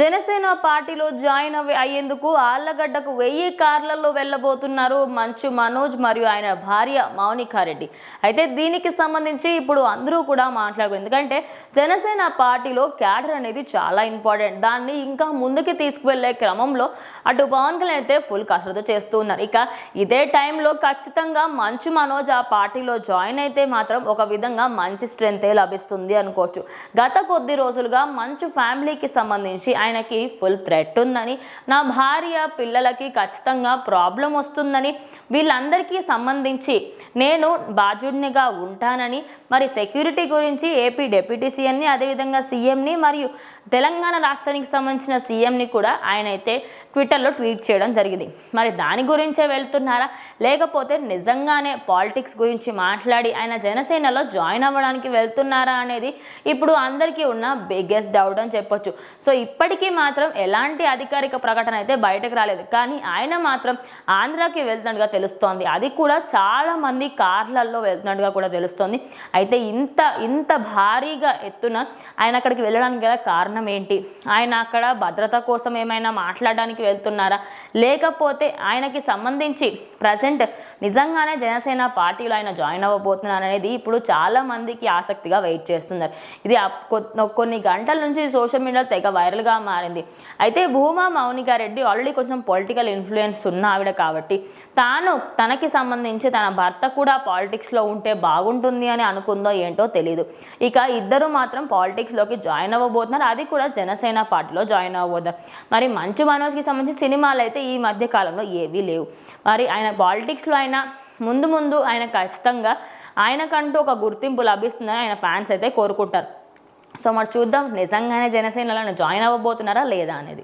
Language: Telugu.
జనసేన పార్టీలో జాయిన్ అయ్యేందుకు ఆళ్లగడ్డకు 1000 కార్లలో వెళ్లబోతున్నారు మంచు మనోజ్ మరియు ఆయన భార్య మౌనికారెడ్డి. అయితే దీనికి సంబంధించి ఇప్పుడు అందరూ కూడా మాట్లాడుకున్నారు. ఎందుకంటే జనసేన పార్టీలో క్యాడర్ అనేది చాలా ఇంపార్టెంట్. దాన్ని ఇంకా ముందుకు తీసుకువెళ్లే క్రమంలో అటు పవన్ కళ్యాణ్ అయితే ఫుల్ కసరత్తు చేస్తూ ఉన్నారు. ఇక ఇదే టైంలో ఖచ్చితంగా మంచు మనోజ్ ఆ పార్టీలో జాయిన్ అయితే మాత్రం ఒక విధంగా మంచి స్ట్రెంతే లభిస్తుంది అనుకోవచ్చు. గత కొద్ది రోజులుగా మంచు ఫ్యామిలీకి సంబంధించి ఆయనకి ఫుల్ థ్రెట్ ఉందని, నా భార్య పిల్లలకి ఖచ్చితంగా ప్రాబ్లం వస్తుందని, వీళ్ళందరికీ సంబంధించి నేను బాధ్యుడినిగా ఉంటానని, మరి సెక్యూరిటీ గురించి ఏపీ డిప్యూటీ సీఎంని, అదేవిధంగా సీఎంని మరియు తెలంగాణ రాష్ట్రానికి సంబంధించిన సీఎంని కూడా ఆయన అయితే ట్విట్టర్లో ట్వీట్ చేయడం జరిగింది. మరి దాని గురించే వెళ్తున్నారా, లేకపోతే నిజంగానే పాలిటిక్స్ గురించి మాట్లాడి ఆయన జనసేనలో జాయిన్ అవ్వడానికి వెళ్తున్నారా అనేది ఇప్పుడు అందరికీ ఉన్న బిగ్గెస్ట్ డౌట్ అని చెప్పొచ్చు. సో ఇప్పటికీ మాత్రం ఎలాంటి అధికారిక ప్రకటన అయితే బయటకు రాలేదు. కానీ ఆయన మాత్రం ఆంధ్రాకి వెళ్తున్నట్టుగా తెలుస్తోంది. అది కూడా చాలా మంది కార్లలో వెళ్తున్నట్టుగా కూడా తెలుస్తోంది. అయితే ఇంత భారీగా ఎత్తున ఆయన అక్కడికి వెళ్ళడానికి గల కారణం ఏంటి? ఆయన అక్కడ భద్రత కోసం ఏమైనా మాట్లాడడానికి వెళ్తున్నారా, లేకపోతే ఆయనకి సంబంధించి ప్రజెంట్ నిజంగానే జనసేన పార్టీలో ఆయన జాయిన్ అవ్వబోతున్నారు అనేది ఇప్పుడు చాలా మందికి ఆసక్తిగా వెయిట్ చేస్తున్నారు. ఇది కొన్ని గంటల నుంచి సోషల్ మీడియాలో తెగ వైరల్గా మారింది. అయితే భూమా మౌనికారెడ్డి ఆల్రెడీ కొంచెం పొలిటికల్ ఇన్ఫ్లుయెన్స్ ఉన్న ఆవిడ కాబట్టి తనకి సంబంధించి తన భర్త కూడా పాలిటిక్స్లో ఉంటే బాగుంటుంది అని అనుకుందో ఏంటో తెలీదు. ఇక ఇద్దరు మాత్రం పాలిటిక్స్లోకి జాయిన్ అవ్వబోతున్నారు. అది కూడా జనసేన పార్టీలో జాయిన్ అవ్వబోతున్నారు. మరి మంచు మనోజ్కి సంబంధించి సినిమాలు అయితే ఈ మధ్య కాలంలో ఏవీ లేవు. మరి ఆయన పాలిటిక్స్లో ఆయన ముందు ఆయన ఖచ్చితంగా ఆయనకంటూ ఒక గుర్తింపు లభిస్తుందని ఆయన ఫ్యాన్స్ అయితే కోరుకుంటారు. సో మరి చూద్దాం నిజంగానే జనసేనలో జాయిన్ అవ్వబోతున్నారా లేదా అనేది.